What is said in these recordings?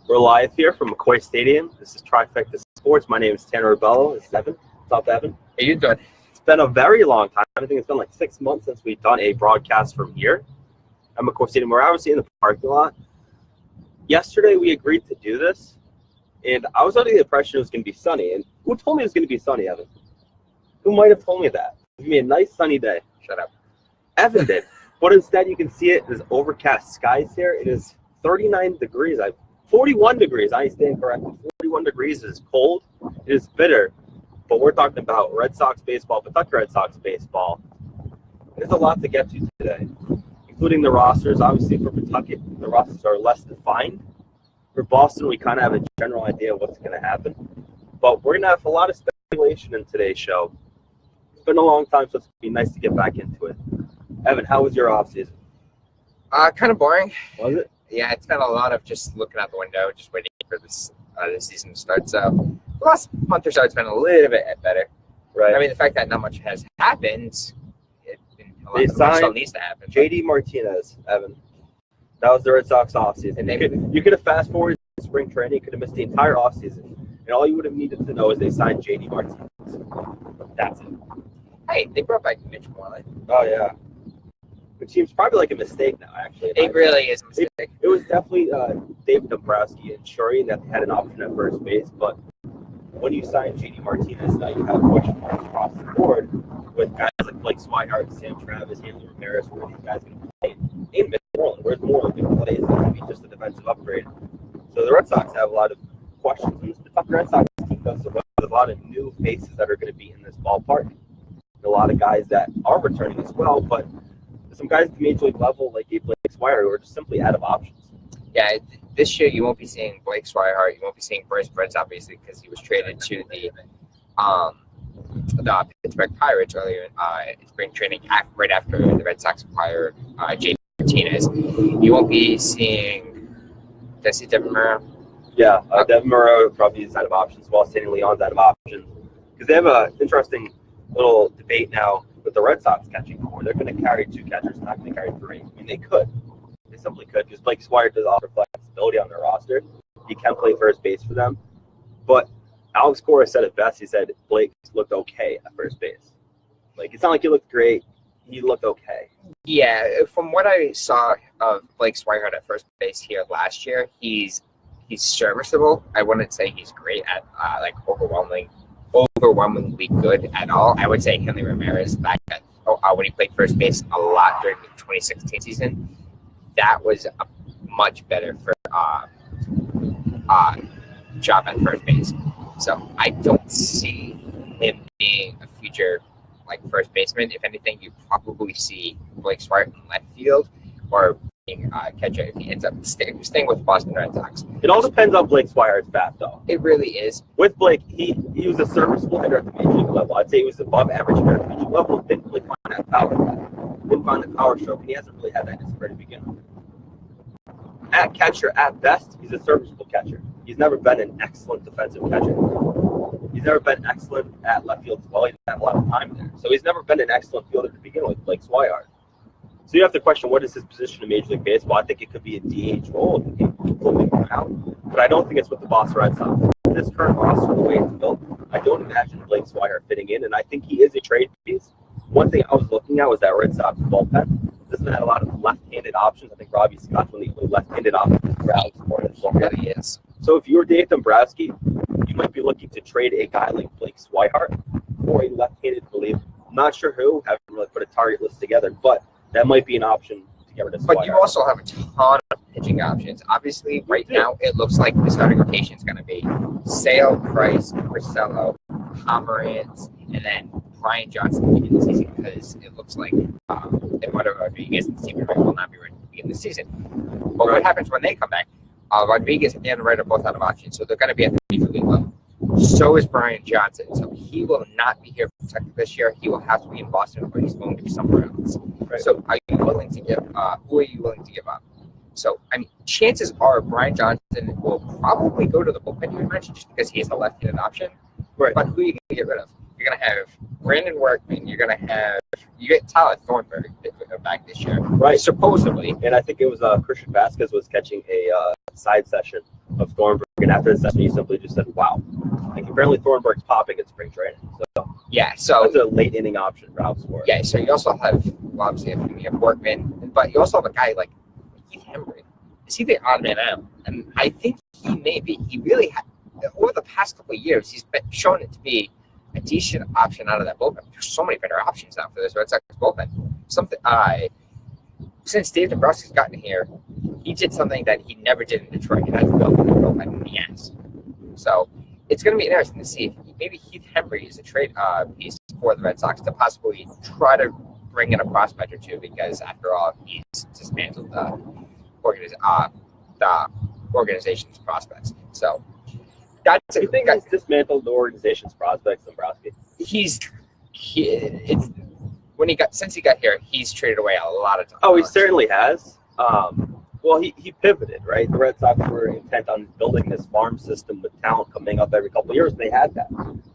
We're live here from McCoy Stadium. This is Trifecta Sports. My name is Tanner Rebello. This is Evan. What's up, Evan? How you doing? It's been a very long time. I think it's been like 6 months since we've done a broadcast from here at McCoy Stadium. We're obviously in the parking lot. Yesterday, we agreed to do this, and I was under the impression it was going to be sunny. And who told me it was going to be sunny, Evan? Who might have told me that? It was going to be a nice sunny day. Shut up. Evan did. But instead, you can see it. There's overcast skies here. It is 39 degrees. 41 degrees. I stand corrected. 41 degrees. It is cold. It is bitter. But we're talking about Red Sox baseball, Pawtucket Red Sox baseball. There's a lot to get to today, including the rosters. Obviously, for Pawtucket, the rosters are less defined. For Boston, we kind of have a general idea of what's going to happen. But we're going to have a lot of speculation in today's show. It's been a long time, so it's going to be nice to get back into it. Evan, how was your offseason? Kind of boring. Was it? Yeah, it's been a lot of just looking out the window, just waiting for this season to start. So the last month or so, it's been a little bit better. Right. I mean, the fact that not much has happened, They signed still needs to happen. JD Martinez, Evan. That was the Red Sox offseason. You could have fast forwarded to spring training. You could have missed the entire offseason. And all you would have needed to know is they signed JD Martinez. That's it. Hey, they brought back Mitch Moreland. Oh, yeah. Which seems probably like a mistake now, actually. It really is a mistake. It was definitely David Dombrowski ensuring that they had an option at first base. But when you sign JD Martinez, now you have question marks across the board with guys like Blake Swihart, Sam Travis, Hanley Ramirez. Where are these guys going to play? In Mitch Moreland, where's Moreland going to play? Is it going to be just a defensive upgrade? So the Red Sox have a lot of questions. And the Pawtucket Red Sox team does so well. There's a lot of new faces that are going to be in this ballpark. A lot of guys that are returning as well, but some guys at the major league level, like Blake Swihart, who are just simply out of options. Yeah, this year you won't be seeing Blake Swihart. You won't be seeing Bryce Breds, obviously, because he was traded to the Pittsburgh Pirates earlier in spring training, right after the Red Sox acquired JD Martinez. You won't be seeing Devin Murrow. Yeah, Devin Murrow probably is out of options, while Sandy Leon's out of options. Because they have an interesting little debate now with the Red Sox catching core. They're going to carry two catchers, not going to carry three. I mean, they could. They simply could, because Blake Swihart does offer flexibility on their roster. He can play first base for them. But Alex Cora said it best. He said Blake looked okay at first base. Like, it's not like he looked great. He looked okay. Yeah, from what I saw of Blake Swihart at first base here last year, he's serviceable. I wouldn't say he's great at overwhelmingly good at all. I would say Hanley Ramirez back at when he played first base a lot during the 2016 season, that was a much better for job at first base. So I don't see him being a future first baseman. If anything, you probably see Blake Swihart in left field or being catcher if he ends up staying with Boston Red Sox. It all depends on Blake Swihart's bat, though. It really is. With Blake, he was a serviceable hitter at the major league level. I'd say he was above average hitter at the major league level. Didn't really find that power. Didn't find the power stroke, and he hasn't really had that in his career to begin with. At catcher, at best, he's a serviceable catcher. He's never been an excellent defensive catcher. He's never been excellent at left field as well. He doesn't have a lot of time there. So he's never been an excellent fielder to begin with, Blake Swihart. So you have to question, what is his position in Major League Baseball? I think it could be a DH role. It could be flipping around. But I don't think it's with the Boston Red Sox. This current roster, the way it's built, I don't imagine Blake Swihart fitting in, and I think he is a trade piece. One thing I was looking at was that Red Sox bullpen doesn't have a lot of left-handed options. I think Robbie Scott's one of the only left-handed options for Alex Cora. Really is. So if you're Dave Dombrowski, you might be looking to trade a guy like Blake Swihart for a left-handed reliever. I'm not sure who. Haven't really put a target list together, but that might be an option to get rid of Swihart. But you also have a ton of pitching options. Obviously, right now, it looks like the starting rotation is going to be Sale, Price, Porcello, Pomeranz, and then Brian Johnson to begin the season, because it looks like Eduardo Rodriguez and Steven Wright will not be ready to begin the season. But what happens when they come back? Rodriguez and Wright are both out of options, so they're going to be at the major league level. So is Brian Johnson. So he will not be here for Pawtucket this year. He will have to be in Boston, or he's going to be somewhere else. Right. So are you willing to give? Who are you willing to give up? So I mean, chances are Brian Johnson will probably go to the bullpen you mentioned, just because he is the left-handed option. Right. But who are you going to get rid of? You're going to have Brandon Workman. You get Tyler Thornburg back this year, right? Supposedly, and I think it was Christian Vasquez was catching a side session of Thornburg, and after the session, you simply just said, "Wow!" Like apparently Thornburg's popping at spring training, so yeah. So that's a late inning option for Houseworth. Yeah. So you also have, well, obviously you have Workman, but you also have a guy like Keith Hembry. Is he the odd man out? And I think he may be. He really over the past couple of years, he's been shown it to be a decent option out of that bullpen. There's so many better options now for this Red Sox bullpen. Since Dave Dombrowski's gotten here, he did something that he never did in Detroit. He has built the bullpen in the ass. So it's going to be interesting to see if maybe Keith Hembry is a trade piece for the Red Sox to possibly try to bring in a prospect or two, because after all, he's dismantled the organization's prospects. So that's you think he's dismantled the organization's prospects, Dombrowski? Since he got here, he's traded away a lot of time. Oh, he certainly has. Well, he pivoted, right? The Red Sox were intent on building this farm system with talent coming up every couple of years. They had that.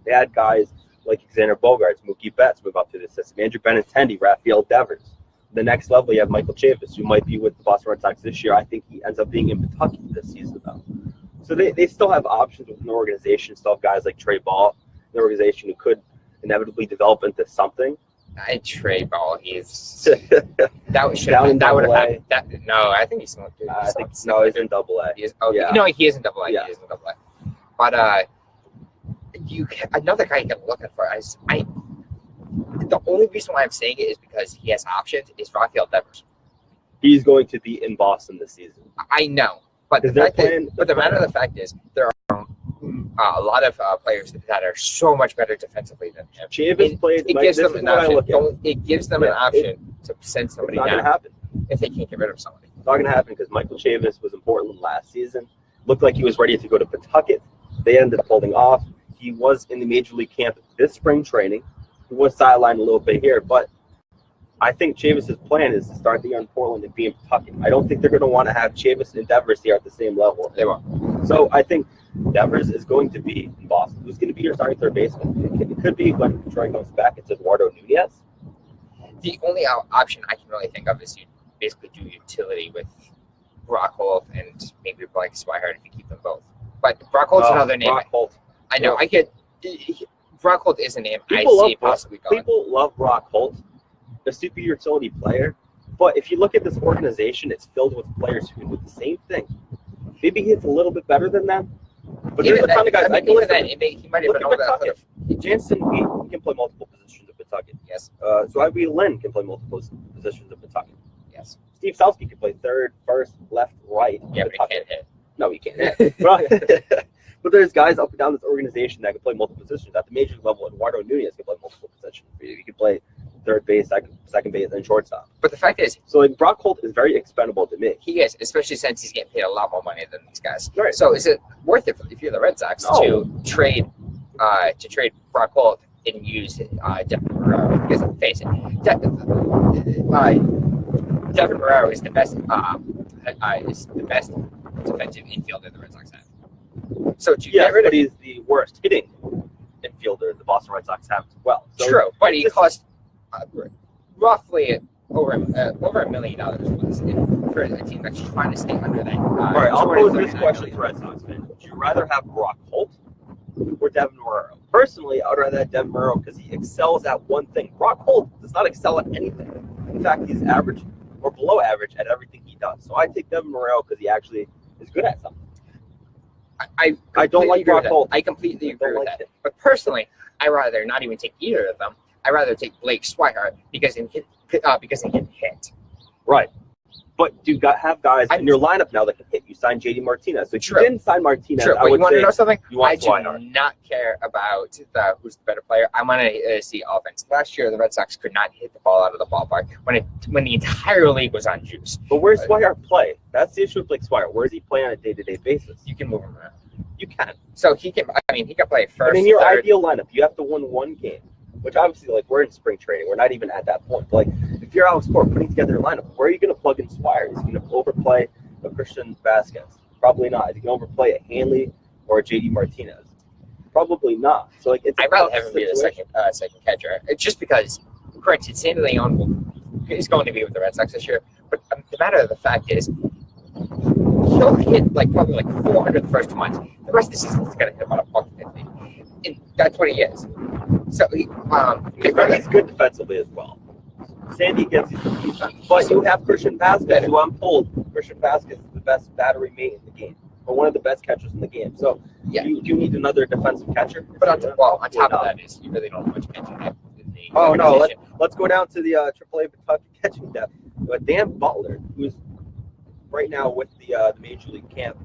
They had guys like Xander Bogaerts, Mookie Betts move up to the system, Andrew Benintendi, Rafael Devers. The next level, you have Michael Chavis, who might be with the Boston Red Sox this year. I think he ends up being in Pawtucket this season, though. So they still have options within the organization. Still have guys like Trey Ball, the organization who could inevitably develop into something. Trey Ball, he's that would have happened. No, I think he's still. He's in Double A. He is in Double A. Yeah. He is in Double A. But another guy you got looking for is the only reason why I'm saying it is because he has options. Is Rafael Devers. He's going to be in Boston this season. I know, but the matter of the fact is there are a lot of players that are so much better defensively than him. It gives them an option to send somebody down if they can't get rid of somebody. It's not going to happen because Michael Chavis was in Portland last season. Looked like he was ready to go to Pawtucket. They ended up holding off. He was in the Major League camp this spring training. He was sidelined a little bit here, but I think Chavis' plan is to start the year in Portland and be in Pawtucket. I don't think they're going to want to have Chavis and Devers here at the same level. They won't. So I think Devers is going to be in Boston. Who's going to be your starting third baseman? It could be when Detroit comes back. It's Eduardo Nunez. The only option I can really think of is you basically do utility with Brock Holt and maybe Blake Swihart if you keep them both. But Brock Holt's another name. Brock Holt. I know. Brock Holt is a name I see possibly going. People love Brock Holt, a super utility player. But if you look at this organization, it's filled with players who can do the same thing. Maybe he's a little bit better than them. But there's a ton of guys. He might have been over that. Jansen, he can play multiple positions at Pawtucket. Yes. So I believe Lynn can play multiple positions at Pawtucket. Yes. Steve Selsky can play third, first, left, right. Yeah, but he can't hit. No, he can't hit. But there's guys up and down this organization that can play multiple positions. At the major level, Eduardo Nunez can play multiple positions. He can play third base, second base, and shortstop. But the fact is, so like Brock Holt is very expendable to me. He is, especially since he's getting paid a lot more money than these guys. Right. So is it worth it if you're the Red Sox to trade Brock Holt and use Devin Marrero? Because let's face it, Devin Marrero is the best defensive infielder the Red Sox have. So but he's the worst hitting infielder the Boston Red Sox have as well. So true, but he cost roughly over $1 million for a team that's trying to stay under that. All right, I'll pose this question to Red Sox fans: would you rather have Brock Holt or Devin Marrero? Personally, I would rather have Devin Marrero because he excels at one thing. Brock Holt does not excel at anything. In fact, he's average or below average at everything he does. So I take Devin Marrero because he actually is good at something. I don't like Brock Holt. I completely agree with that. But personally, I'd rather not even take either of them. I'd rather take Blake Swihart because he can hit. Right. But you have guys in your lineup now that can hit. You signed JD Martinez. So if you didn't sign Martinez, I would want to know something? I do not care about who's the better player. I want to see offense. Last year, the Red Sox could not hit the ball out of the ballpark when the entire league was on juice. But where's Swihart play? That's the issue with Blake Swihart. Where does he play on a day-to-day basis? You can move him around. You can. So he can. He can play first. But in your ideal lineup, you have to win one game. Which obviously, we're in spring training. We're not even at that point. But, if you're Alex Cora putting together your lineup, where are you going to plug in Swihart? Is he going to overplay a Christian Vasquez? Probably not. Is he going to overplay a Hanley or a JD Martinez? Probably not. So, it's I'd rather have him be the second catcher. It's just because, granted, Sandy Leon is going to be with the Red Sox this year. But the matter of the fact is, he'll hit like probably like 400 the first 2 months. The rest of the season, he's gonna hit about a buck 50, and that's what he is. So he's good defensively as well. Sandy gets you some defense, but you have Christian Vasquez, who I'm told Christian Vasquez is the best battery mate in the game, or one of the best catchers in the game. So you need another defensive catcher. But on top of that is you really don't have much catching depth in the let's go down to the AAA Pawtucket catching depth. Dan Butler, who's right now with the Major League camp,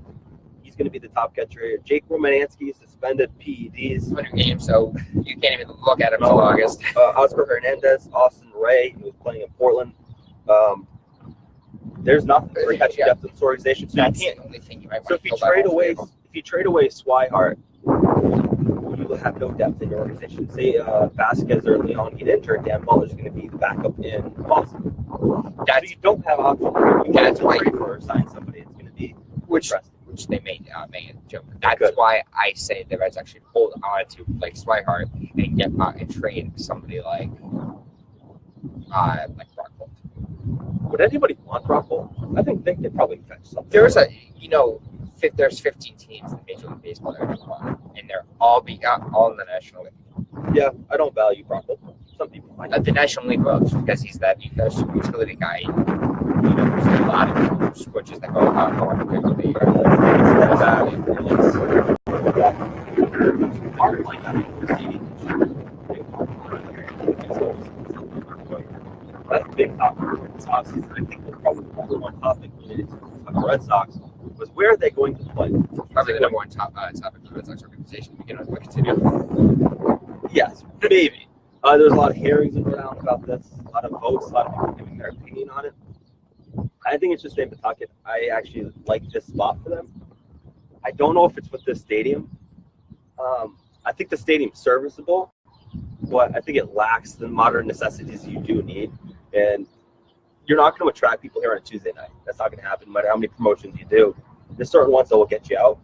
he's going to be the top catcher here. Jake Romanowski suspended PEDs. 100 games, so you can't even look at him until August. Oscar Hernandez, Austin Ray, who was playing in Portland. There's nothing for catching depth in this organization. So that's the only thing you might want to if you trade away Swihart, you will have no depth in your organization. Say Vasquez or Leon get injured, Dan Butler's going to be the backup in Boston. So you don't have options. That's why or sign somebody. It's going to be which they may joke. That's why I say the Reds actually hold on to like Swihart and get and trade somebody like Brock Holt. Would anybody want Brock Holt? I think they could probably fetch something. There's there's 15 teams in Major League Baseball that are one, and they're all in the National League. Yeah, I don't value Brock Holt. Some people might. The National League loves because he's that super utility guy. There's a lot of switches that go on the quickly. That's a big topic this offseason. I think was probably the number one topic related to the Red Sox was where are they going to play? Probably the number one topic for the Red Sox organization to begin with. Continue. Yes, maybe. There's a lot of hearings around about this, a lot of votes, a lot of people giving their opinion on it. I think it's just in Pawtucket. I actually like this spot for them. I don't know if it's with this stadium. I think the stadium's serviceable, but I think it lacks the modern necessities you do need. And you're not going to attract people here on a Tuesday night. That's not going to happen no matter how many promotions you do. There's certain ones that will get you out.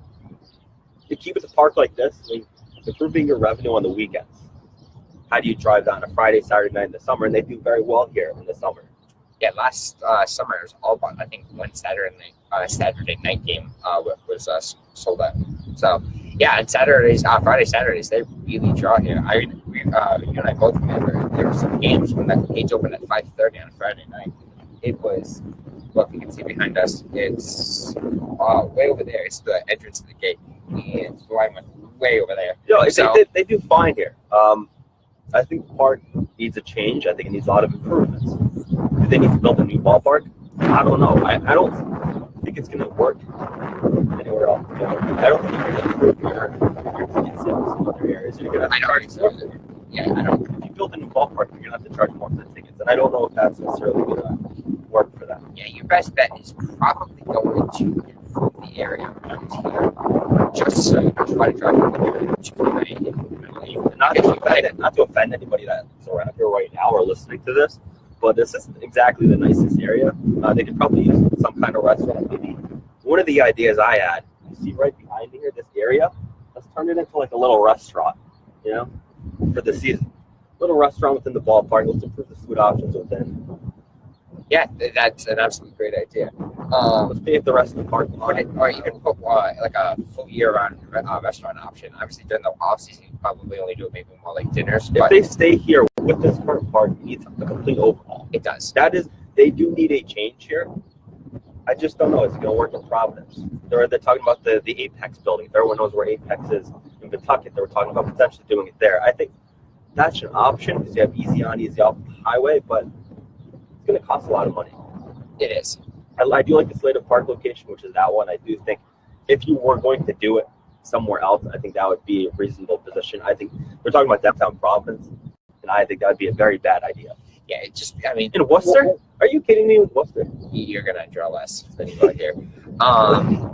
You keep it a park like this, improving your revenue on the weekends. How do you drive down a Friday, Saturday night in the summer? And they do very well here in the summer. Yeah, last summer it was all about, I think, one Saturday night game was sold out. So, yeah, and Friday, Saturdays, they really draw here. You and I both remember there were some games when that cage opened at 5:30 on a Friday night. It was, if you can see behind us, it's way over there. It's the entrance to the gate, and the line went way over there. They do fine here. I think the park needs a change. I think it needs a lot of improvements. Do they need to build a new ballpark? I don't know. I don't think it's going to work anywhere else. I don't think you're going to improve your ticket sales in other areas. You're going to have to charge more. Yeah, I don't. If you build a new ballpark, you're going to have to charge more for the tickets. And I don't know if that's necessarily going to work for that. Yeah, your best bet is probably going to improve the area around here. Just so you can try to drive to the not to offend anybody that's around here right now or listening to this, but this isn't exactly the nicest area. They could probably use some kind of restaurant. Maybe one of the ideas I had, you see right behind me here, this area, let's turn it into like a little restaurant, for the season. Little restaurant within the ballpark. Let's improve the food options within. Yeah, that's an absolutely great idea. Let's pay for the rest of the park. Or you can put like a full year-round restaurant option. Obviously, during the off-season, you probably only do maybe more like dinners. If they stay here with this current park, it needs a complete overhaul. It does. They do need a change here. I just don't know. Is it going to work in Providence? They're talking about the Apex building. If everyone knows where Apex is in Pawtucket, they were talking about potentially doing it there. I think that's an option because you have easy on, easy off the highway, but it's going to cost a lot of money. It is. I do like the Slater Park location, which is that one. I do think if you were going to do it somewhere else, I think that would be a reasonable position. I think we're talking about downtown Providence, and I think that would be a very bad idea. Yeah, in Worcester? Are you kidding me with Worcester? You're going to draw less than you got here.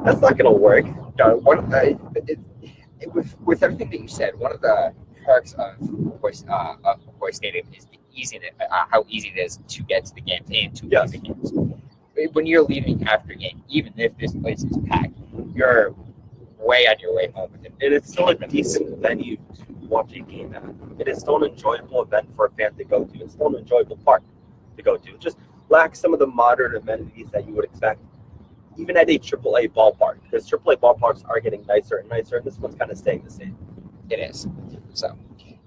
That's not going to work. With everything that you said, one of the perks of McCoy Stadium is the how easy it is to get to the games and to leave the games. When you're leaving after game, even if this place is packed, you're way on your way home. And it's still a decent venue to watch a game at. It is still an enjoyable event for a fan to go to. It's still an enjoyable park to go to. It just lacks some of the modern amenities that you would expect even at a AAA ballpark, because AAA ballparks are getting nicer and nicer, and this one's kind of staying the same. It is. So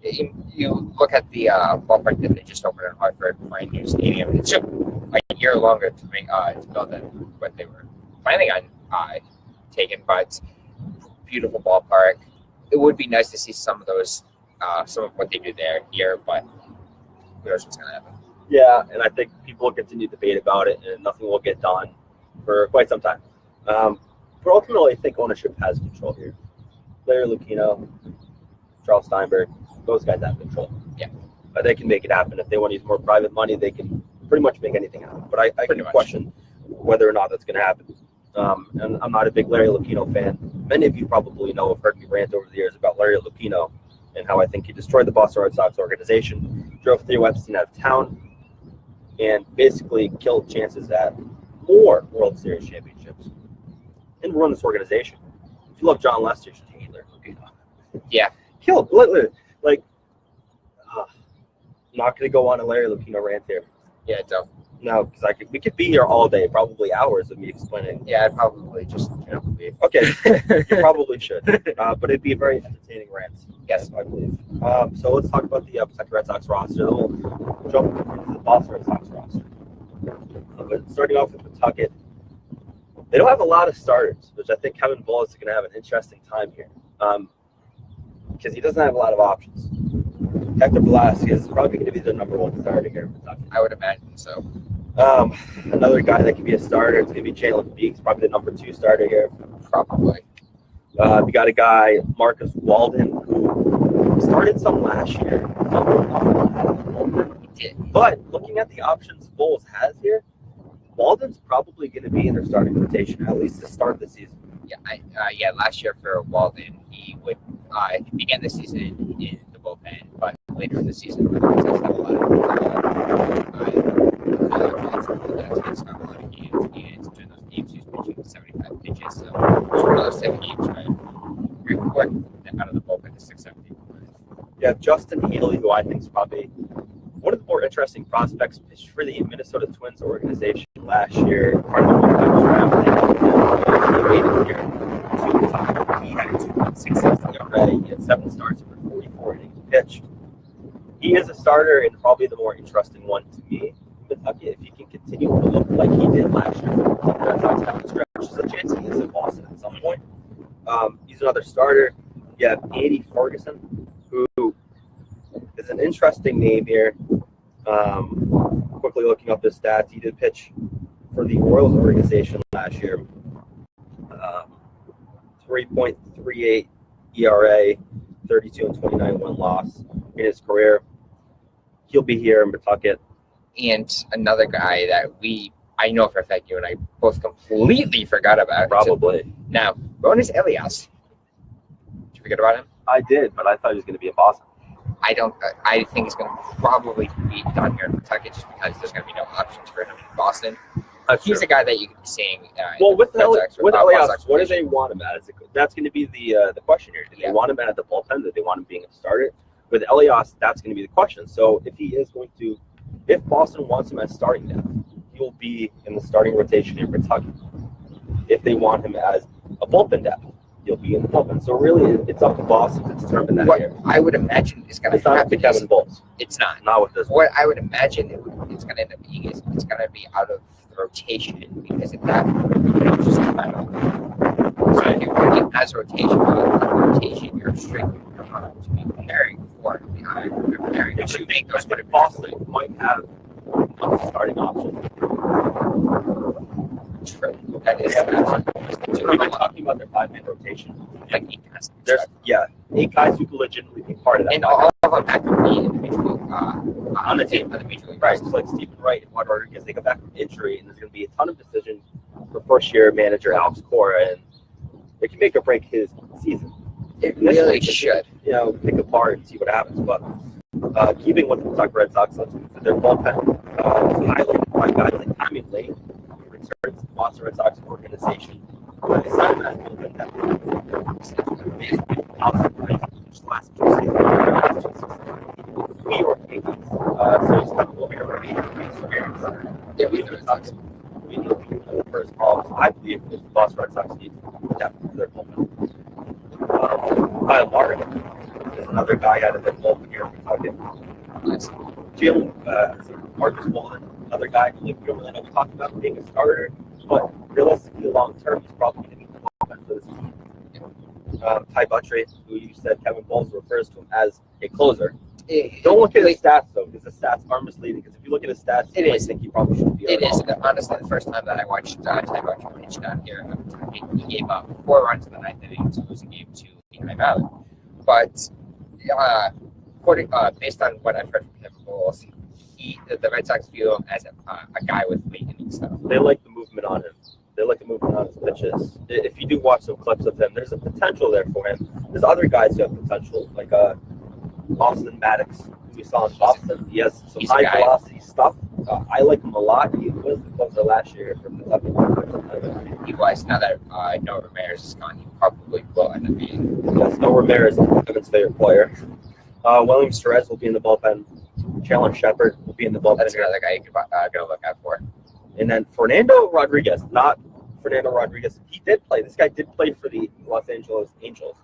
you look at the ballpark that they just opened in Hartford, brand new stadium. It took a year longer to build than what they were planning on taking, but beautiful ballpark. It would be nice to see some of those, some of what they do there here, but who knows what's going to happen. Yeah, and I think people will continue to debate about it, and nothing will get done for quite some time. But ultimately, I think ownership has control here. Larry Lucchino, Charles Steinberg, those guys have control. Yeah. But they can make it happen. If they want to use more private money, they can pretty much make anything happen. But I can question whether or not that's going to happen. And I'm not a big Larry Lucchino fan. Many of you probably have heard me rant over the years about Larry Lucchino and how I think he destroyed the Boston Red Sox organization, drove Theo Epstein out of town, and basically killed chances at more World Series championships and run this organization. If you love John Lester, you should hate Larry Lucchino. Yeah. Killed. Like, I'm not going to go on a Larry Lucchino rant here. Yeah, don't. No, because we could be here all day, probably hours of me explaining. Yeah, I'd probably just leave. Okay, you probably should. But it'd be a very entertaining rant. Yes, I believe. So let's talk about the Pawtucket Red Sox roster. Then we'll jump into the Boston Red Sox roster. But starting off with Pawtucket, they don't have a lot of starters, which I think Kevin Bullis is going to have an interesting time here. Because he doesn't have a lot of options. Hector Velasquez is probably going to be the number one starter here in Pawtucket. I would imagine so. Another guy that could be a starter, it's going to be Jalen Beeks, probably the number 2 starter here. Probably. We got a guy, Marcus Walden, who started some last year. He did. But looking at the options Bulls has here, Walden's probably going to be in their starting rotation, at least to start the season. Yeah, last year for Walden, he would begin the season in the bullpen, but later in the season, he has a lot of games, and during those games, he was pitching 75 pitches. So it's one of those 7 games where you're quick out of the bullpen to 6-7 people. Yeah, Justin Healy, who I think is probably one of the more interesting prospects, pitched for the Minnesota Twins organization last year. Part of the one-time draft. He made it here to the top. He had a 2.66 ERA. He had 7 starts over 44 innings pitched. He is a starter and probably the more interesting one to me. Pawtucket, if he can continue to look like he did last year, that's down the stretch. There's a chance he is in Boston at some point. He's another starter. You have Andy Ferguson, who is an interesting name here. Quickly looking up his stats, he did pitch for the Royals organization last year. 3.38 ERA, 32 and 29 win-loss in his career. He'll be here in Pawtucket. And another guy that I know for a fact you and I both completely forgot about. Probably. Now, Ronis Elias. Did you forget about him? I did, but I thought he was going to be in Boston. I think he's going to probably be done here in Pawtucket just because there's going to be no options for him in Boston. He's a guy that you could be seeing. With Elias, what do they want him at? That's going to be the question here. Do they want him at the bullpen? Do they want him being a starter? With Elias, that's going to be the question. So if Boston wants him as starting depth, he will be in the starting rotation in Pawtucket. If they want him as a bullpen depth, he'll be in the bullpen. So really, it's up to Boston to determine that here. I would imagine it's going to not up to Kevin Bulls. It's not. Not with this. What I would imagine it's going to end up being is it's going to be out of the rotation because if that it's just a final. So if you put it as rotation, you're strictly to be preparing for preparing to make those. But Boston might have a starting option. True. That is. We've been talking about their 5-man rotation. Like 8 guys. There's 8 guys who could legitimately be part of that. And all of them have to be individual on the team for the major league. Right, like Stephen Wright and what order because they come back from injury, and there's going to be a ton of decisions for first-year manager Alex CORA, and it can make or break his season. It really should. Pick apart and see what happens. But keeping with the Pawtucket Red Sox, let's move to their bullpen. Highlighted by guys like Tommy Lane, who returns to the Boston Red Sox organization. They signed that bullpen that basically last 2 seasons. New York Yankees. So he's coming over here with 8 experience. Yeah, we know We know for his problems. I believe depth to their bullpen. Kyle Martin is another guy out of the bullpen here in Pawtucket. Nice. Jalen Marcus Wallen, another guy who we don't really know we talked about being a starter, but realistically, long term, he's probably going to be the bullpen for this team. Ty Buttrey, who you said Kevin Bowles refers to him as a closer. Don't look at his stats, though, because the stats are misleading. Because if you look at his stats, you might think he probably shouldn't be. It is. Honestly, the first time that I watched Ty Buttrey pitch down here, he gave up 4 runs in the 9th inning to lose a game to Lehigh Valley. But based on what I've heard from Kevin Bowles, the Red Sox view him as a guy with late inning stuff. They like the movement on him. They like the movement on his pitches. If you do watch some clips of him, there's a potential there for him. There's other guys who have potential, like Austin Maddox, who we saw in Boston. He has some high velocity stuff. I like him a lot. He was the closer last year for Pawtucket. He was. Now that Noah Ramirez is gone, he probably will end up being. Yes, Noah Ramirez is Kevin's favorite player. William Perez will be in the bullpen. Chandler Shepard will be in the bullpen. That's another guy you can go look out for. And then Fernando Rodriguez, not Fernando Rodriguez. He did play. This guy did play for the Los Angeles Angels.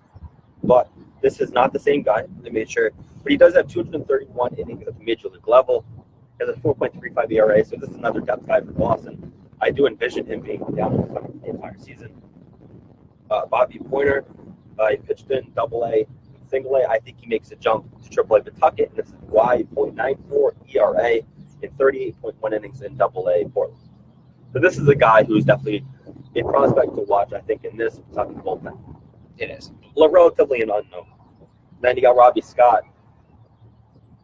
But this is not the same guy. They made sure. But he does have 231 innings at the major league level. He has a 4.35 ERA, so this is another depth guy for Boston. I do envision him being down the entire season. Bobby Pointer, he pitched in Double-A, Single-A. I think he makes a jump to Triple-A Pawtucket, and this is why 0.94 ERA in 38.1 innings in Double-A Portland. So this is a guy who's definitely a prospect to watch, I think, in this Pawtucket bullpen. It is. Relatively an unknown. Then you got Robbie Scott.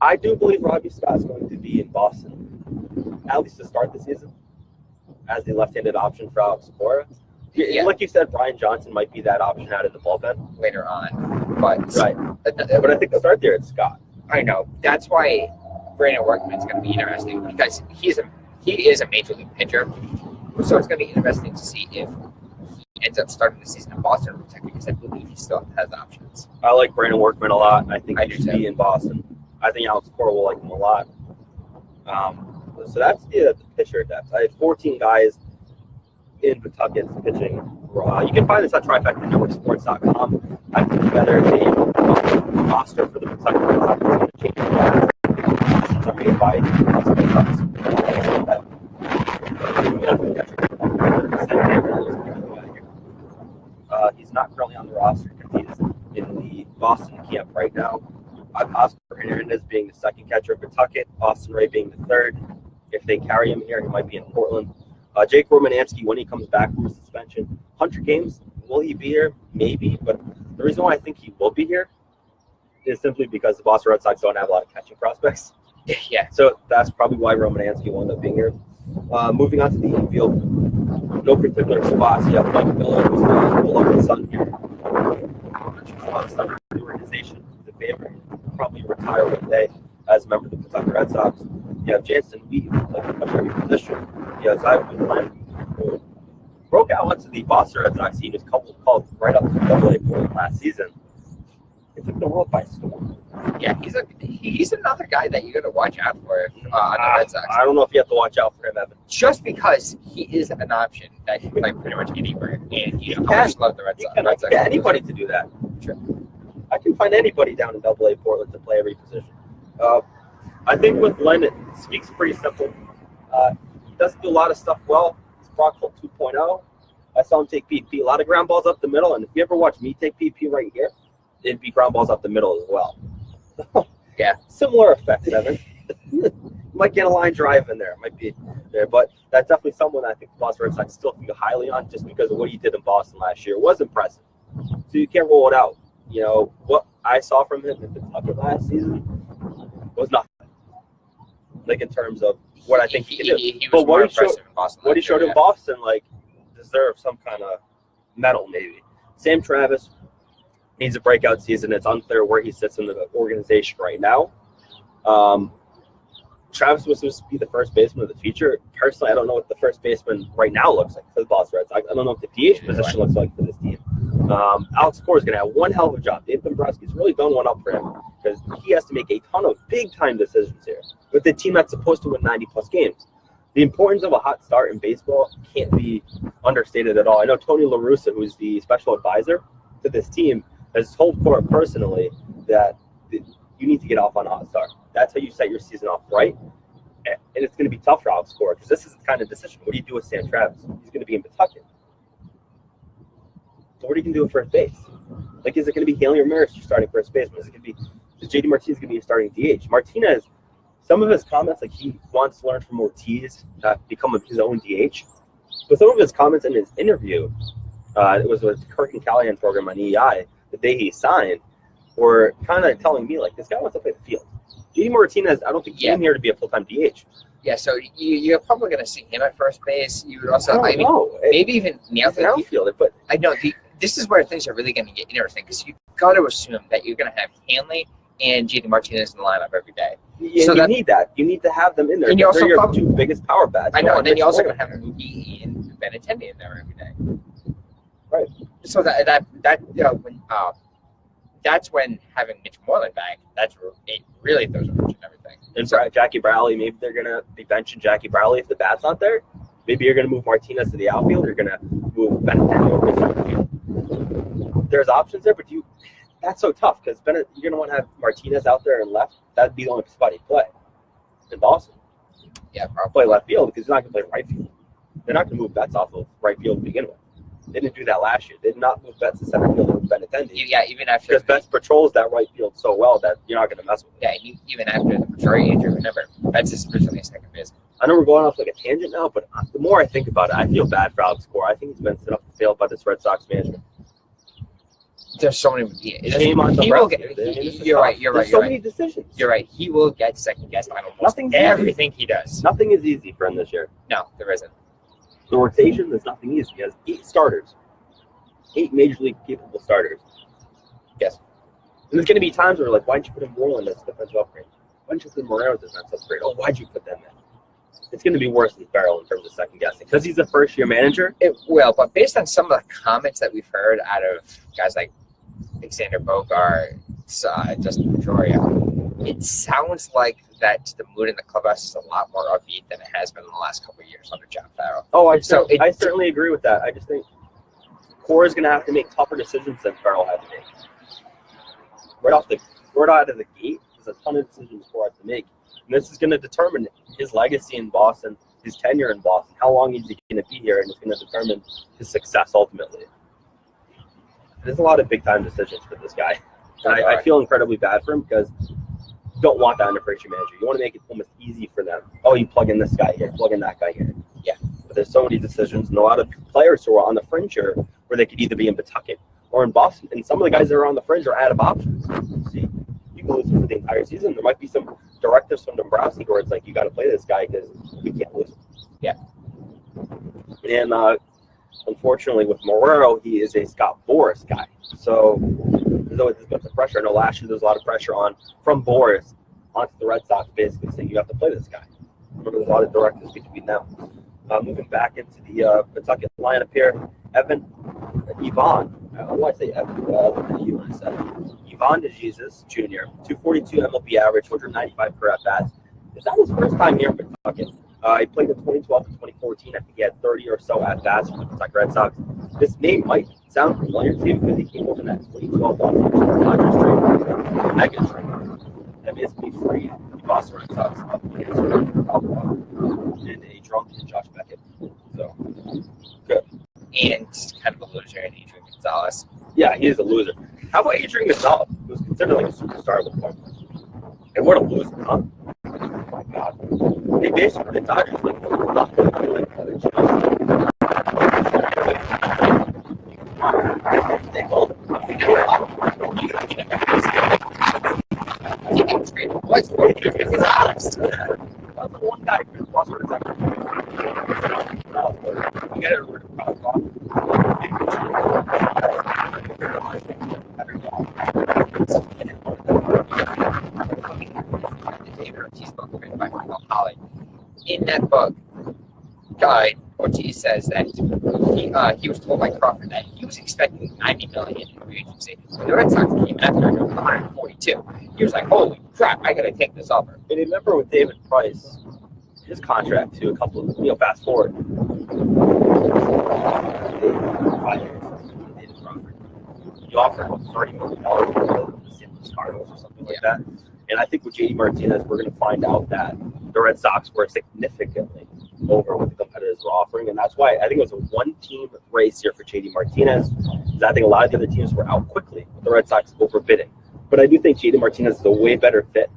I do believe Robbie Scott's going to be in Boston, at least to start the season, as the left-handed option for Alex CORA. Yeah. Like you said, Brian Johnson might be that option out of the bullpen later on. But right. But I think the start there it's Scott. I know. That's why Brandon Workman's going to be interesting because he is a major league pitcher. So it's going to be interesting to see if he ends up starting the season in Boston or Pawtucket because I believe he still has options. I like Brandon Workman a lot. I think he should be in Boston. I think Alex CORA will like him a lot. So that's the pitcher depth. I have 14 guys in Pawtucket pitching. You can find this at TrifectaNetworkSports.com. I put together a roster for the Pawtucket Red Sox. It's going to change positions are made by he's not currently on the roster because he's in the Boston camp right now. Oscar Hernandez being the second catcher of Pawtucket, Austin Ray being the third. If they carry him here, he might be in Portland. Jake Romanowski, when he comes back from suspension, 100 games, will he be here? Maybe, but the reason why I think he will be here is simply because the Boston Red Sox don't have a lot of catching prospects. Yeah. So that's probably why Romanowski will end up being here. Moving on to the infield, no particular spots. You have Mike Miller, who's the beloved son here. The organization is a favorite. Probably retire one day as a member of the Pawtucket Red Sox. You have Jansen Weed, like a every position. You have Zywood Glenn, who broke out onto the Boston Red Sox. He was called right up to Double-A Portland last season. It took the world by storm. Yeah, he's another guy that you got to watch out for on the Red Sox. I don't know if you have to watch out for him, Evan. Just because he is an option that can play pretty much anywhere, and you know, I just love the Red Sox. I can get anybody to do that. Sure. I can find anybody down in Double-A Portland to play every position. I think with Len, it speaks pretty simple. He doesn't do a lot of stuff well. He's Brock Holt 2.0. I saw him take PP. A lot of ground balls up the middle, and if you ever watch me take PP right here, it'd be ground balls up the middle as well. Yeah. Similar effects, Evan. You might get a line drive in there. It might be there, but that's definitely someone I think the Boston Red Sox still think highly on just because of what he did in Boston last year. It was impressive. So you can't roll it out. You know, what I saw from him in Pawtucket last season was nothing. Like, in terms of what I think he can do. But what he showed in Boston, like, deserves some kind of medal, maybe. Sam Travis needs a breakout season. It's unclear where he sits in the organization right now. Travis was supposed to be the first baseman of the future. Personally, I don't know what the first baseman right now looks like for the Boston Red Sox. I don't know what the DH position looks like for this team. Alex CORA is going to have one hell of a job. Dave Dombrowski's really done one up for him because he has to make a ton of big-time decisions here with the team that's supposed to win 90-plus games. the importance of a hot start in baseball can't be understated at all. I know Tony La Russa, who's the special advisor to this team, has told CORA personally that you need to get off on a hot start. That's how you set your season off right. And it's going to be tough for Alex CORA because this is the kind of decision. What do you do with Sam Travis? He's going to be in Pawtucket. So what are you going to do at first base? Like, is it going to be Haley Ramirez you're starting first baseman? Is it going to be JD Martinez going to be your starting DH? Martinez, some of his comments, like he wants to learn from Ortiz to become his own DH. But some of his comments in his interview, it was with Kirk and Callahan program on EI, the day he signed, were kind of telling me, like, this guy wants to play the field. JD Martinez, I don't think came here to be a full-time DH. Yeah, so you're probably going to see him at first base. You would also, I know. Maybe even nail the outfield. But I know this is where things are really going to get interesting because you've got to assume that you're going to have Hanley and JD Martinez in the lineup every day. Yeah, so you need that. You need to have them in there. And you also they're your two biggest power bats. I know, and then you're also going to have McCoy and Benintendi in there every day. Right. So that's when having Mitch Moreland back, it really throws a wrench in everything. And Jackie Bradley, maybe they're going to be benching Jackie Bradley if the bat's not there. Maybe you're going to move Martinez to the outfield. You're going to move Benintendi over to the field. There's options there, but that's so tough because you're going to want to have Martinez out there and left. That'd be the only spot he'd play in Boston. Yeah, probably play left field because he's not going to play right field. They're not going to move Betts off of right field to begin with. They didn't do that last year. They did not move Betts to center field with Benintendi. Yeah, even after because Betts patrols that right field so well that you're not going to mess with it. Yeah, even after the Detroit injury, remember Betts is originally a second baseman. I know we're going off like a tangent now, but the more I think about it, I feel bad for Alex CORA. I think he's been set up to fail by this Red Sox management. There's so many. Shame on You're right. There's so many decisions. You're right. He will get second guessed on almost everything he does. Nothing is easy for him this year. No, there isn't. The rotation, there's nothing easy. He has 8 starters. 8 major league capable starters. Yes. And there's going to be times where like, why didn't you put in Moreland as a defensive upgrade? Why didn't you put in Moreno as a defensive upgrade? Oh, why'd you put them in? It's going to be worse than Farrell in terms of second guessing because he's a first-year manager. It will, but based on some of the comments that we've heard out of guys like Alexander Bogart, Justin Pedroia, it sounds like that the mood in the clubhouse is a lot more upbeat than it has been in the last couple of years under John Farrell. Oh, I certainly agree with that. I just think CORA is going to have to make tougher decisions than Farrell had to make. Right out of the gate, there's a ton of decisions CORA has to make. And this is going to determine his legacy in Boston, his tenure in Boston, how long he's going to be here, and it's going to determine his success ultimately. There's a lot of big-time decisions for this guy. And I feel incredibly bad for him because you don't want that under first-year manager. You want to make it almost easy for them. Oh, you plug in this guy here, plug in that guy here. Yeah. But there's so many decisions and a lot of players who are on the fringe here where they could either be in Pawtucket or in Boston. And some of the guys that are on the fringe are out of options. See, you can lose him for the entire season. There might be some directives from Dombrowski where it's like, you got to play this guy because we can't lose him. Yeah. And unfortunately, with Morero, he is a Scott Boras guy. So there's always this bunch of pressure. I know last year there was a lot of pressure from Boras onto the Red Sox, basically saying you have to play this guy. Remember, there's a lot of directives between them. Moving back into the Pawtucket lineup here, Ivan. Why do I say Evan? Ivan DeJesus Jr., 242 MLB average, 295 per at-bats. Is that his first time here in Pawtucket? He played in 2012 and 2014. I think he had 30 or so at-bats for the Pawtucket Red Sox. This name might sound familiar to you because he came over in that 2012 Dodgers trade. Mega trade. That basically freed the Boston Red Sox up against and a drunken Josh Beckett. So, good. And kind of a loser in Adrian Gonzalez. Yeah, he is a loser. How about Adrian Gonzalez, who was considered like a superstar at one point? And what a loser, huh? Oh my God. They basically, the Dodgers, they both. What's Gonzalez? That's the one guy who's lost for the you get it. In that book, Ortiz says that he was told by Crawford that he was expecting $90 million in free agency. When the Red Sox came after him, 142. He was like, "Holy crap! I got to take this offer." And remember with David Price, his contract to a couple of, fast forward. 5 years. You offered him $30 million for the St. Louis Cardinals or something like that. And I think with JD Martinez, we're going to find out that the Red Sox were significantly over what the competitors were offering. And that's why I think it was a one-team race here for JD Martinez. Because I think a lot of the other teams were out quickly with the Red Sox overbidding. But I do think JD Martinez is a way better fit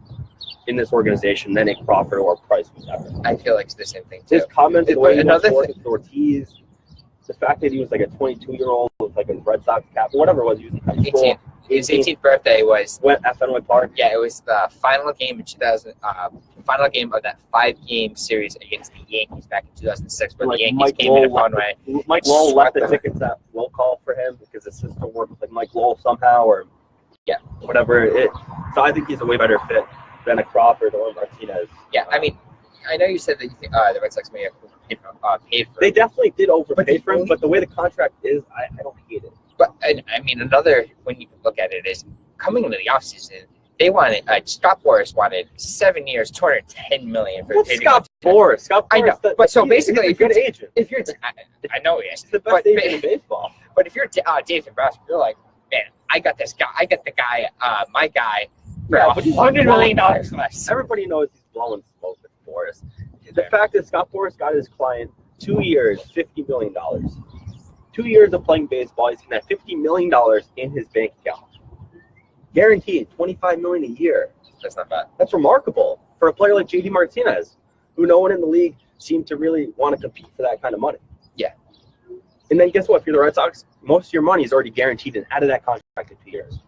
in this organization than a Crawford or a Price was ever. I feel like it's the same thing, too. His comments, the way he was working with Ortiz, the fact that he was like a 22-year-old with like a Red Sox cap, whatever it was, he was in high school. His 18th birthday was went at Fenway Park. Yeah, it was the final game in 2000. Final game of that 5-game series against the Yankees back in 2006, where like the Yankees Mike came in a fun way. Mike Lowell left the tickets at will call for him because his sister worked with like Mike Lowell somehow, or whatever it. So I think he's a way better fit than a Crawford or Martinez. Yeah, I mean, I know you said that you think the Red Sox may have paid for. They definitely did overpay for him, but the way the contract is, I don't hate it. But I mean, another when you look at it is coming into the offseason, they wanted Scott Boras wanted 7 years, $210 million for Scott Boras. Scott Boras. I know, but so basically, he's a good agent. If you're, I know he is. He's the best agent in baseball. But if you're Dave Dombrowski, you're like, man, I got this guy. I got the guy, my guy, for $100 million less. Everybody knows he's blowing smoke with Boras. The fact that Scott Boras got his client 2 years, $50 million. 2 years of playing baseball, he's going to have $50 million in his bank account. Guaranteed, $25 million a year. That's not bad. That's remarkable for a player like JD Martinez, who no one in the league seemed to really want to compete for that kind of money. Yeah. And then guess what? If you're the Red Sox, most of your money is already guaranteed and out of that contract in 2 years.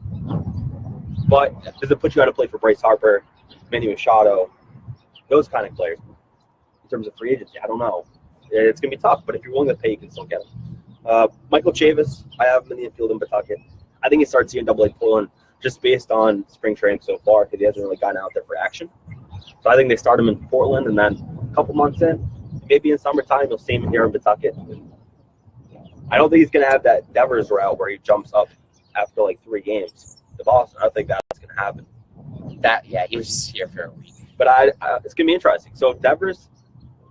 But does it put you out of play for Bryce Harper, Manny Machado, those kind of players? In terms of free agency, I don't know. It's going to be tough, but if you're willing to pay, you can still get them. Michael Chavis, I have him in the infield in Pawtucket. I think he starts here in Double-A Portland just based on spring training so far because he hasn't really gotten out there for action. So I think they start him in Portland, and then a couple months in, maybe in summertime, you'll see him here in Pawtucket. I don't think he's going to have that Devers route where he jumps up after like 3 games to Boston. I don't think that's going to happen. He was here for a week. But it's going to be interesting. So Devers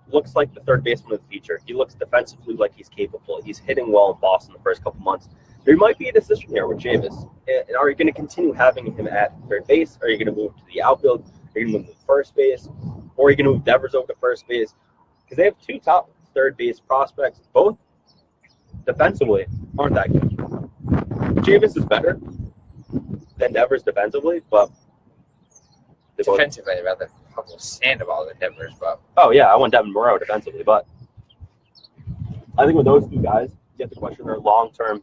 looks like the third baseman of the future. He looks defensively like he's capable. He's hitting well in Boston the first couple months. There might be a decision here with Chavis. And are you going to continue having him at third base? Are you going to move to the outfield? Are you going to move to first base? Or are you going to move Devers over to first base? Because they have 2 top third base prospects. Both defensively aren't that good. Chavis is better than Devers defensively, but defensively, I'd rather Pablo Sandoval than Devers, but oh yeah, I want Devin Moreau defensively, but I think with those 2 guys, you have to question their long-term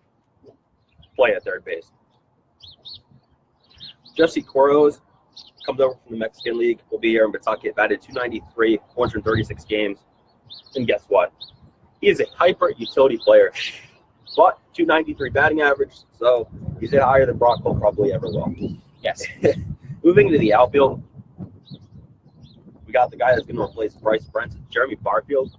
play at third base. Jesse Coros comes over from the Mexican League. Will be here in Pawtucket, batted .293, 436 games, and guess what? He is a hyper utility player, but .293 batting average, so he's hit higher than Brock Holt probably ever will. Yes. Moving to the outfield, we got the guy that's going to replace Bryce Brent, Jeremy Barfield.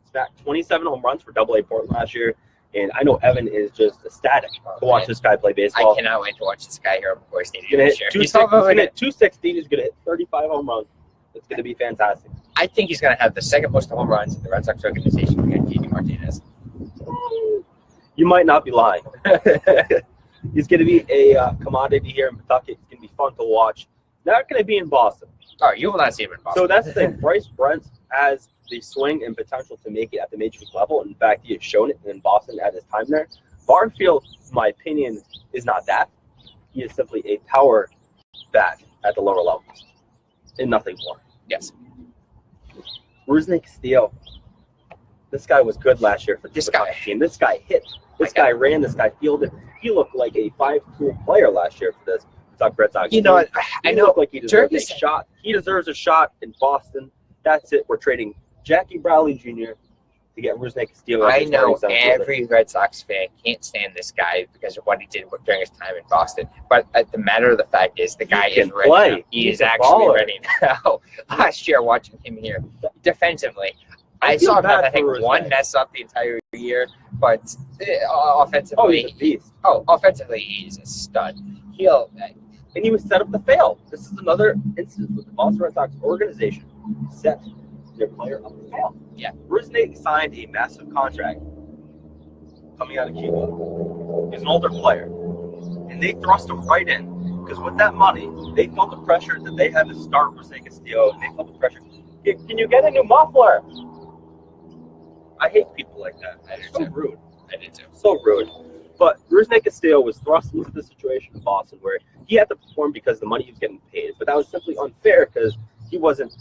He's back 27 home runs for Double-A Portland last year, and I know Evan is just ecstatic to watch this guy play baseball. I cannot wait to watch this guy here at McCoy Stadium this year. He's going to hit 260. He's going to hit 35 home runs. It's going to be fantastic. I think he's going to have the second most home runs in the Red Sox organization behind JD Martinez. You might not be lying. He's going to be a commodity here in Pawtucket. It's going to be fun to watch. Not going to be in Boston. Oh, you will not see him in Boston. So that's the thing. Bryce Brent has the swing and potential to make it at the major league level. In fact, he has shown it in Boston at his time there. Barfield, in my opinion, is not that. He is simply a power bat at the lower levels and nothing more. Yes. Rusney Castillo. This guy was good last year for this team. This guy hit. This guy ran. This guy fielded. He looked like a 5-tool player last year for this Red Sox. You know what? I know. Looked like he deserves a shot. He deserves a shot in Boston. That's it. We're trading Jackie Bradley Jr. to get Rusney Castillo. I know every Red Sox fan can't stand this guy because of what he did during his time in Boston. But the matter of the fact is, the guy is ready now. He is actually ready now. Last year, watching him here defensively, I saw him have, I think, one mess up the entire year, but offensively, he's a beast. Offensively, he's a stud. And he was set up to fail. This is another instance with the Boston Red Sox organization set their player up to fail. Yeah. Rusnake signed a massive contract coming out of Cuba. He's an older player. And they thrust him right in. Because with that money, they felt the pressure that they had to start Rusnake Castillo, and they felt the pressure. Can you get a new muffler? I hate people like that. It's so rude. I did too. So rude. But Rusnake Castillo was thrust into the situation in Boston where he had to perform because the money he was getting paid. But that was simply unfair because he wasn't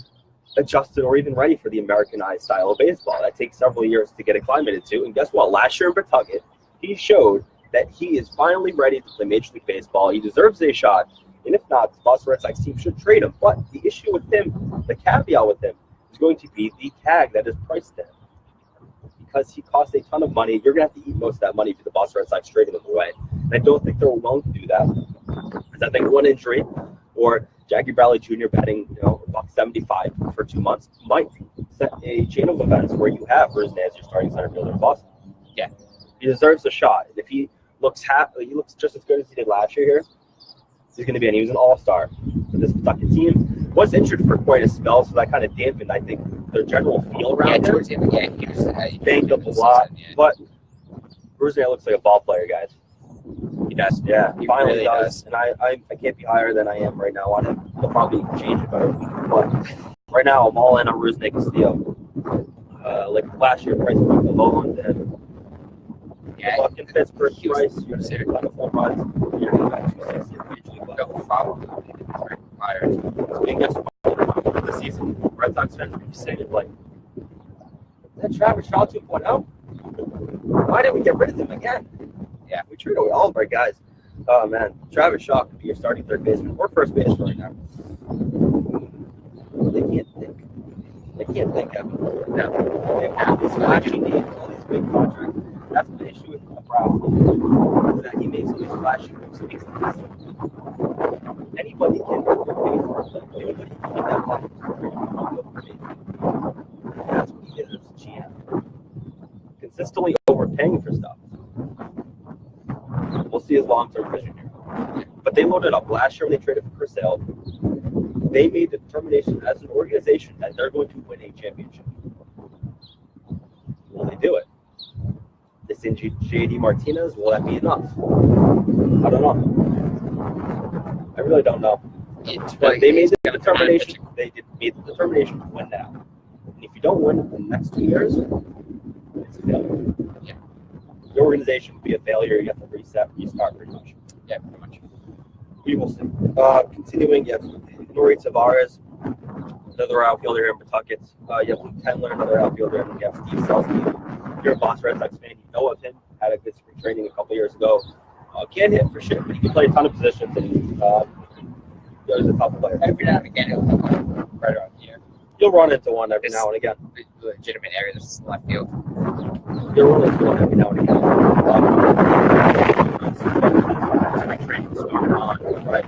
adjusted or even ready for the Americanized style of baseball. That takes several years to get acclimated to. And guess what? Last year in Pawtucket, he showed that he is finally ready to play Major League Baseball. He deserves a shot. And if not, the Boston Red Sox team should trade him. But the issue with him, the caveat with him, is going to be the tag that is priced in. Because he costs a ton of money, you're going to have to eat most of that money for the Boston Red Sox trading him away. And I don't think they're willing to do that. Because I think one injury or Jackie Bradley Jr. batting, $175 for 2 months might set a chain of events where you have Rusnake as your starting center fielder in Boston. Yeah. He deserves a shot. And if he looks just as good as he did last year here, he's going to be, and he was an all-star for this Pawtucket team. Was injured for quite a spell, so that kind of dampened, I think, their general feel around towards him. him. Yeah, he was banged up a lot, but Rusnake looks like a ball player, guys. He does. Yeah, he finally really does. And I can't be higher than I am right now on him. He'll probably change it better. But right now, I'm all in on Rusnake Castillo. Like last year, Price went below on him. Yeah, Buck in Pittsburgh, he was Price, you're going to like a full runs. You're going to back 260 at Major League level. And guess what? This season, Red Sox fans are going to be saying, like, that Travis Shaw 2.0? Why didn't we get rid of him again? Yeah. We treat all of our guys. Oh, man. Travis Shaw could be your starting third baseman or first baseman right now. They can't think. They can't think of it. No. They have these flashy names, all these big contracts. That's the issue with Brown. Is that he makes all these flashy moves. He makes them happen. Anybody can work their face. Anybody can get that money. That's what he is as a GM. Consistently overpaying for stuff. We'll see his long-term vision here. But they loaded up last year when they traded for Chris Sale. They made the determination as an organization that they're going to win a championship. Will they do it? They send J.D. Martinez. Will that be enough? I don't know. I really don't know. But they made the determination. They made the determination to win now. And if you don't win in the next 2 years, it's a failure. Yeah. The organization will be a failure. You have to reset, restart pretty much. Yeah, pretty much. We will see. Continuing, you have Nori Tavares, another outfielder here in Pawtucket. You have Luke Tendler, another outfielder, and you have Steve Selsky. If you're a Boston Red Sox fan, you know of him. Had a good spring training a couple years ago. Can't hit for shit, but he can play a ton of positions, and he's a top player. Every now and again, he'll come right around here. You'll run into one every now and again. Legitimate area, this is left field. You'll run into one every now and again. My training started on Right.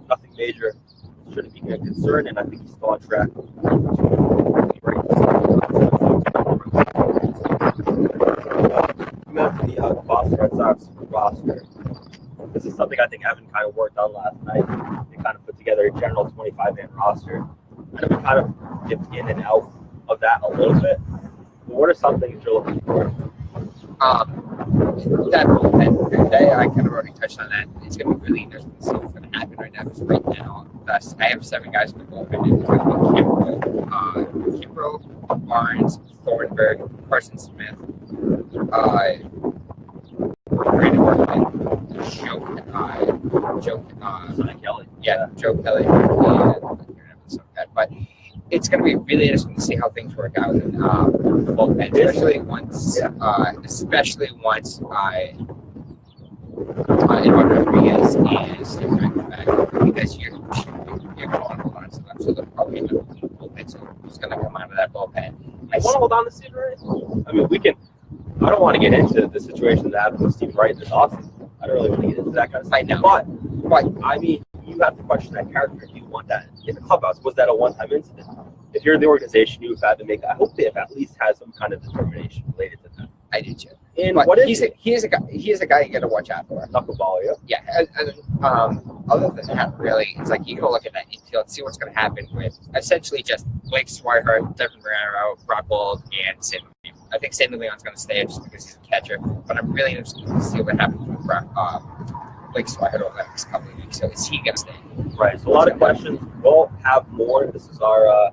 Nothing major. Shouldn't be a concern, and I think he's still on track. The Boston Red Sox roster. This is something I think Evan kind of worked on last night. They kind of put together a general 25-man roster. And we kind of dipped in and out of that a little bit. But what are some things you're looking for? That bullpen, I kind of already touched on that. It's going to be really interesting to see what's going to happen right now. Because right now, I have 7 guys in the bullpen. It's going to be Kimbrough, Barnes, Thornburg, Carson Smith, Brandon Workman, Joe Kelly. Yeah, Joe Kelly. But it's going to be really interesting to see how things work out in bullpen, especially once Eduardo Rodriguez and Steve back, because you're going to want to hold on to them, so they're probably in the bullpen. So who's going to come out of that bullpen? I want to hold on to Steve Wright. I mean, we can. I don't want to get into the situation that happened with Steve Wright this offseason. I don't really want to get into that kind of stuff. I know. But I mean, you have to question that character. Do you want that in the clubhouse? Was that a one-time incident? If you're the organization, you have had to make. I hope they have at least had some kind of determination related to that. I do too. And But what is he is a guy you got to watch out for. knuckleballer? Yeah. Yeah, other than that, really, it's like you got to look at that infield, see what's going to happen with essentially just Blake Swihart, Devin Marrero, Brock Gold, and Sam. I think Sam Leon's going to stay just because he's a catcher, but I'm really interested to see what happens with Blake Swihart over the next couple of weeks. So is he going to stay? Right. So a lot of questions. We'll have more. This is our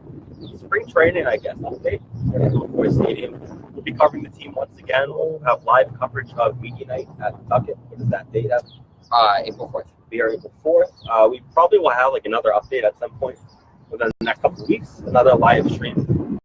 spring training, I guess, update at McCoy Stadium. We'll be covering the team once again. We'll have live coverage of media night at Pawtucket. What is that date at? April 4th. Be our April 4th. We probably will have like another update at some point within the next couple of weeks. Another live stream.